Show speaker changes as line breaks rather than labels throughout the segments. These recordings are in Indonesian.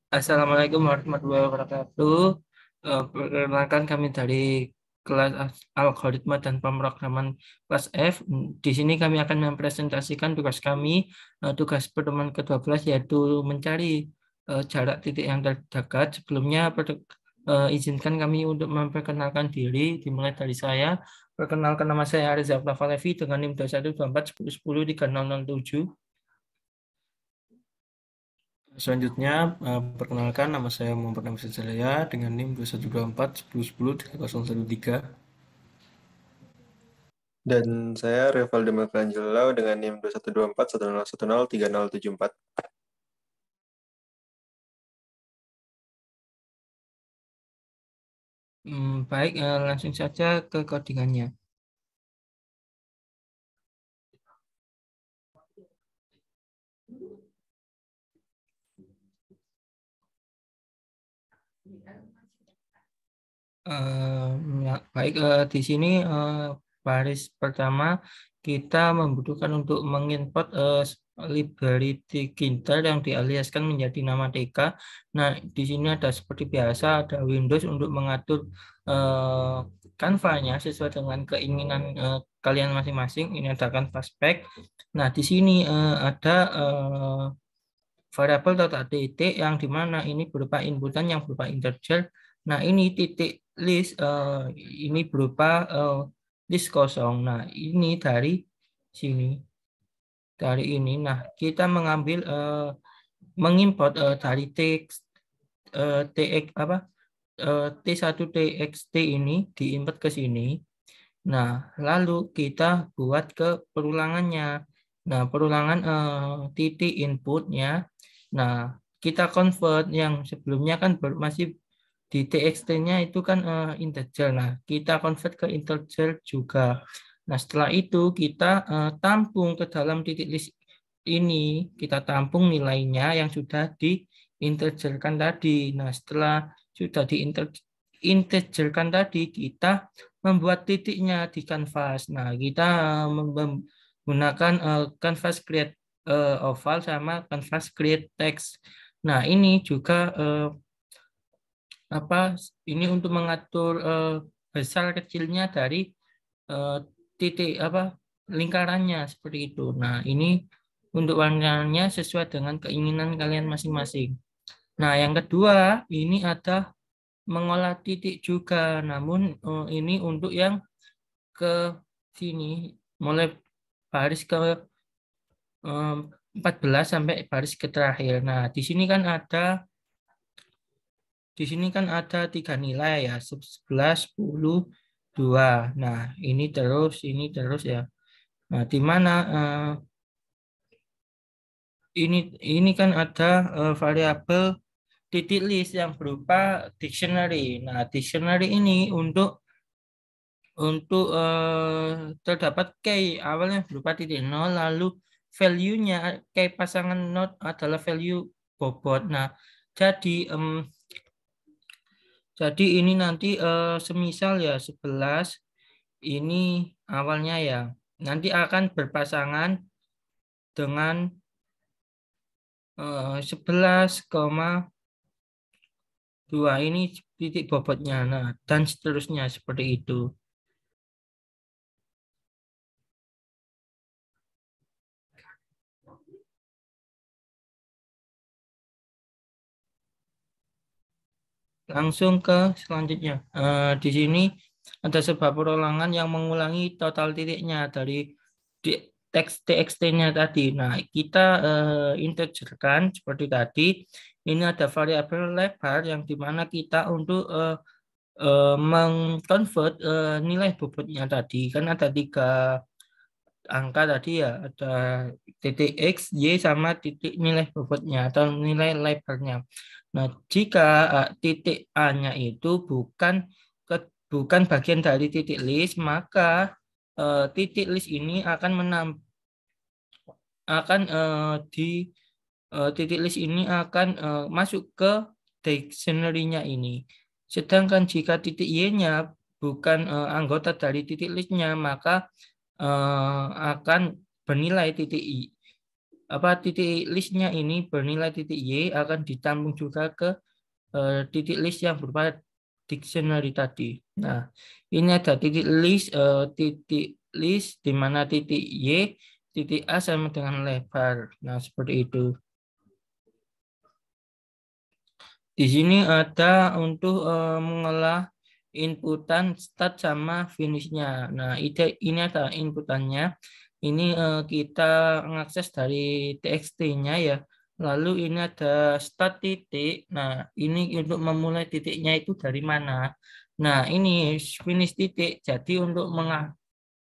Assalamualaikum warahmatullahi wabarakatuh. Perkenalkan kami dari kelas algoritma dan pemrograman kelas F. Di sini kami akan mempresentasikan tugas kami, tugas pertemuan ke-12 yaitu mencari jarak titik yang terdekat. Sebelumnya izinkan kami untuk memperkenalkan diri, dimulai dari saya. Perkenalkan, nama saya Reza Flavalevi dengan NIM 212410103007. Selanjutnya, perkenalkan, nama saya Muhammad Nafisa Jalaya dengan NIM 212410103013.
Dan saya Revaldo Michelangelo dengan NIM 212410103074.
Baik, langsung saja ke codingannya. Ya, baik, di sini baris pertama kita membutuhkan untuk mengimport library Tkinter yang dialiaskan menjadi nama TK. Nah, di sini ada seperti biasa, ada Windows untuk mengatur eh, Canva-nya sesuai dengan keinginan kalian masing-masing. Ini ada Canva spec. Nah, di sini ada variabel data titik yang dimana ini berupa inputan yang berupa integer. Nah, ini titik list ini berupa list kosong. Nah, ini dari sini, dari ini. Nah, kita mengambil mengimport dari teks tx apa T1 txt ini diimport ke sini. Nah, lalu kita buat ke perulangannya. Nah, perulangan titik inputnya. Nah, kita convert yang sebelumnya kan masih di txt-nya itu kan integer. Nah, kita convert ke integer juga. Nah, setelah itu kita tampung ke dalam titik list ini. Kita tampung nilainya yang sudah diintegerkan tadi. Nah, setelah sudah diintegerkan tadi, kita membuat titiknya di kanvas. Nah, kita menggunakan kanvas create oval sama kanvas create text. Nah, ini juga apa? Ini untuk mengatur besar kecilnya dari eh, titik apa lingkarannya seperti itu. Nah, ini untuk warnanya sesuai dengan keinginan kalian masing-masing. Nah, yang kedua, ini ada mengolah titik juga. Namun ini untuk yang ke sini mulai baris ke 14 sampai baris ke terakhir. Nah, di sini kan ada 3 nilai ya, 11, 10, 2. Nah, ini terus ya. Nah, di mana ini kan ada variabel titik list yang berupa dictionary. Nah, dictionary ini untuk terdapat key awalnya berupa titik nol, lalu value-nya key pasangan not adalah value bobot. Nah, jadi ini nanti semisal ya 11 ini awalnya ya nanti akan berpasangan dengan 11,2 ini titik bobotnya. Nah, dan seterusnya seperti itu. Langsung ke selanjutnya. Di sini ada sebuah perulangan yang mengulangi total titiknya dari teks txt-nya tadi. Nah, kita integerkan seperti tadi. Ini ada variabel lebar yang dimana kita untuk mengconvert nilai bobotnya tadi. Kan ada 3 angka tadi ya, ada titik X, Y, sama titik nilai bobotnya atau nilai lebarnya. Nah, jika titik A-nya itu bukan bagian dari titik list, maka titik list ini akan akan di titik list ini akan masuk ke dictionary-nya ini. Sedangkan jika titik Y-nya bukan anggota dari titik list-nya, maka akan bernilai titik I. titik listnya ini bernilai titik Y akan ditambung juga ke titik list yang berupa dictionary tadi. Nah, ini ada titik list di mana titik Y, titik A sama dengan lebar. Nah, seperti itu. Di sini ada untuk mengolah inputan start sama finishnya. Nah, ini ada inputannya. Ini kita mengakses dari TXT-nya ya. Lalu ini ada start titik. Nah, ini untuk memulai titiknya itu dari mana. Nah, ini finish titik. Jadi untuk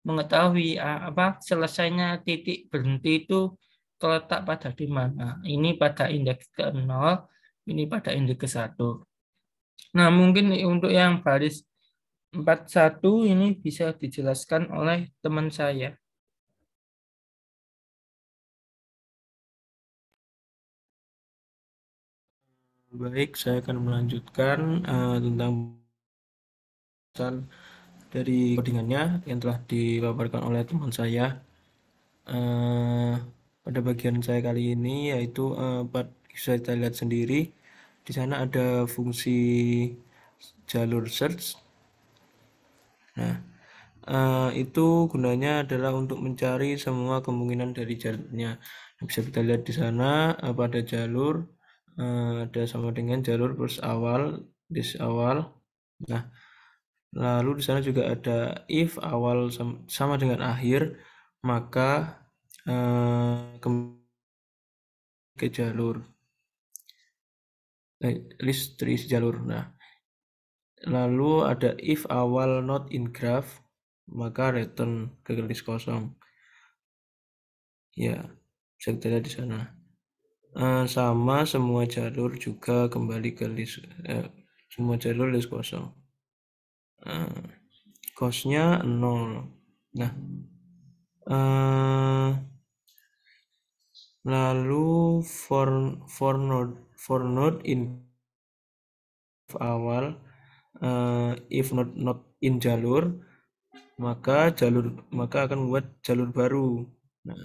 mengetahui selesainya titik berhenti itu terletak pada di mana. Ini pada indeks ke-0, ini pada indeks ke-1. Nah, mungkin untuk yang baris 41 ini bisa dijelaskan oleh teman saya.
Baik, saya akan melanjutkan tentang dari codingannya yang telah dipaparkan oleh teman saya. Pada bagian saya kali ini yaitu bisa kita lihat sendiri di sana ada fungsi jalur search. Nah, itu gunanya adalah untuk mencari semua kemungkinan dari jalurnya. Bisa kita lihat di sana pada jalur ada sama dengan jalur plus awal, this awal. Nah, lalu di sana juga ada if awal sama dengan akhir, maka ke jalur list terisi jalur. Nah, lalu ada if awal not in graph, maka return ke list kosong. Ya, bisa kita lihat di sana. Sama semua jalur juga kembali ke list semua jalur list kosong. Cost-nya 0. Nah, lalu for node in awal if not in jalur, maka akan membuat jalur baru. Nah,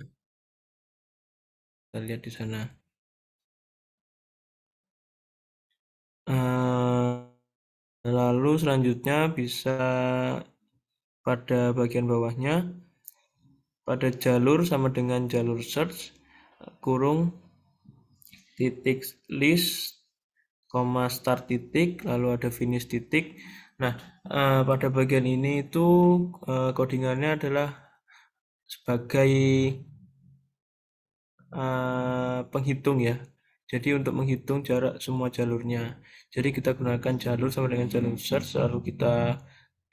kita lihat di sana. Lalu selanjutnya bisa pada bagian bawahnya pada jalur sama dengan jalur search kurung titik list start titik lalu ada finish titik. Nah, pada bagian ini itu codingannya adalah sebagai penghitung ya. Jadi untuk menghitung jarak semua jalurnya. Jadi kita gunakan jalur sama dengan jalur search lalu kita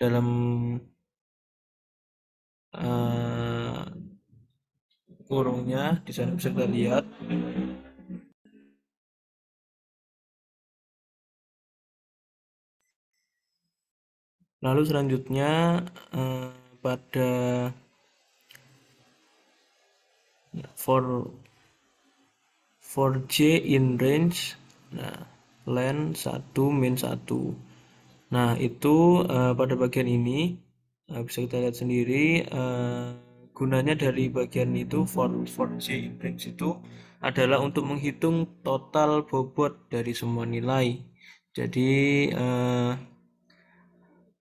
dalam kurungnya di sana bisa kita lihat. Lalu selanjutnya pada for J in range, nah len 1 min 1. Nah, itu pada bagian ini bisa kita lihat sendiri gunanya dari bagian itu for J in range itu adalah untuk menghitung total bobot dari semua nilai. Jadi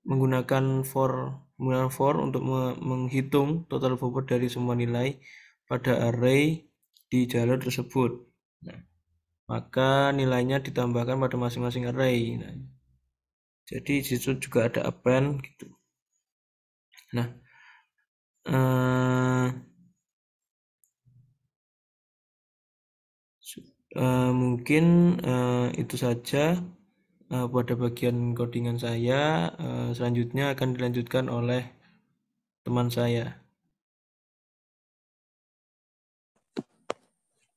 menggunakan for untuk menghitung total bobot dari semua nilai pada array di jalur tersebut. Nah, maka nilainya ditambahkan pada masing-masing array. Nah, jadi di situ juga ada append gitu. Nah, mungkin itu saja pada bagian codingan saya. Selanjutnya akan dilanjutkan oleh teman saya.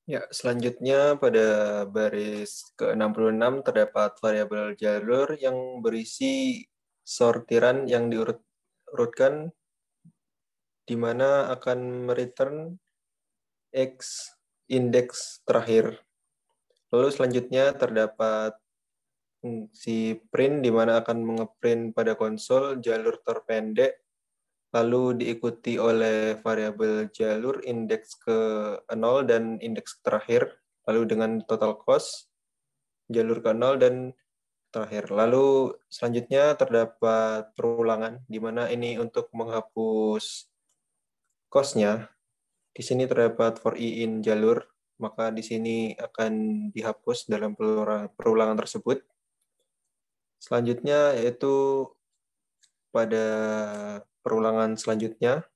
Ya, selanjutnya pada baris ke-66 terdapat variabel jalur yang berisi sortiran yang diurutkan di mana akan mereturn X indeks terakhir. Lalu selanjutnya terdapat fungsi print di mana akan mengeprint pada konsol jalur terpendek lalu diikuti oleh variabel jalur indeks ke 0 dan indeks terakhir, lalu dengan total cost, jalur ke 0 dan terakhir. Lalu selanjutnya terdapat perulangan, di mana ini untuk menghapus cost-nya. Di sini terdapat for i in jalur, maka di sini akan dihapus dalam perulangan tersebut. Selanjutnya yaitu pada perulangan selanjutnya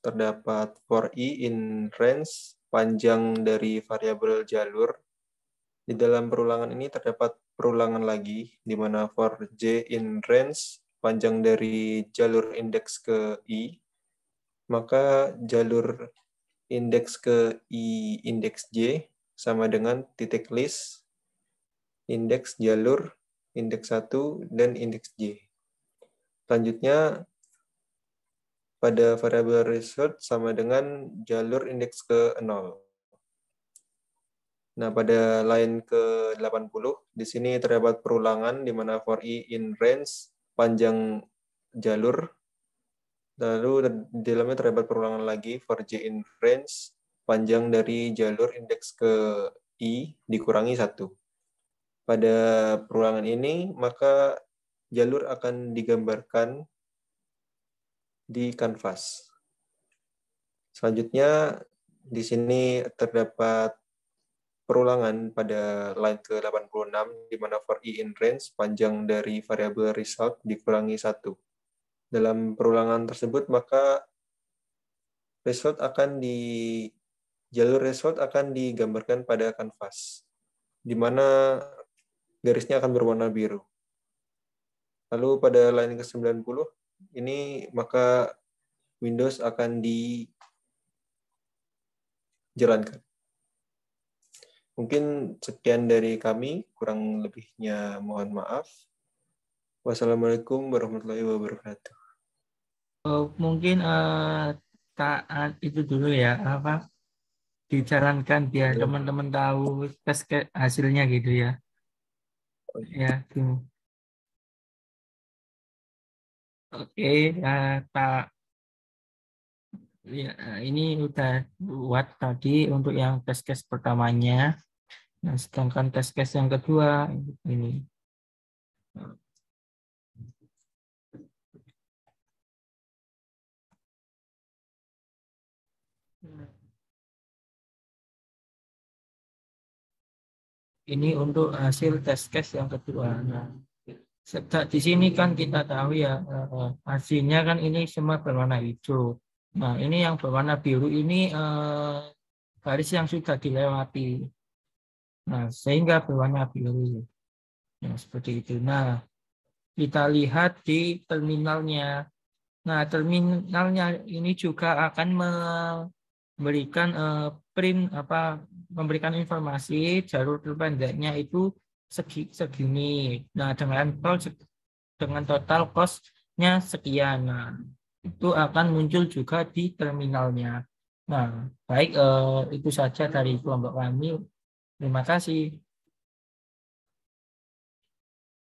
terdapat for i in range, panjang dari variabel jalur. Di dalam perulangan ini terdapat perulangan lagi, di mana for j in range, panjang dari jalur indeks ke i, maka jalur indeks ke i indeks j sama dengan titik list, indeks jalur, indeks 1, dan indeks j. Selanjutnya, pada variabel result sama dengan jalur indeks ke 0. Nah, pada line ke-80, di sini terdapat perulangan di mana for i in range, panjang jalur, lalu di dalamnya terdapat perulangan lagi for j in range, panjang dari jalur indeks ke i dikurangi 1. Pada perulangan ini, maka jalur akan digambarkan di kanvas. Selanjutnya, di sini terdapat perulangan pada line ke-86, di mana for i in range, panjang dari variabel result dikurangi 1. Dalam perulangan tersebut, maka jalur result akan digambarkan pada kanvas, di mana garisnya akan berwarna biru. Lalu pada line ke-90, ini maka Windows akan dijalankan. Mungkin sekian dari kami, kurang lebihnya mohon maaf. Wassalamualaikum warahmatullahi wabarakatuh.
Mungkin taat itu dulu ya, apa dijalankan biar teman-teman tahu tes hasilnya gitu ya. Ya, gitu. Oke, Pak. Ya, ini udah buat tadi untuk yang tes case pertamanya. Nah, sedangkan tes case yang kedua ini. Ini untuk hasil tes case yang kedua. Nah, di sini kan kita tahu ya, hasilnya kan ini semua berwarna hijau. Nah, ini yang berwarna biru ini garis yang sudah dilewati. Nah, sehingga berwarna biru. Nah, seperti itu. Nah, kita lihat di terminalnya. Nah, terminalnya ini juga akan memberikan memberikan informasi jalur terpendeknya itu segini. Nah, dengan total cost-nya sekian. Nah, itu akan muncul juga di terminalnya. Nah, baik itu saja dari kelompok kami. Terima kasih.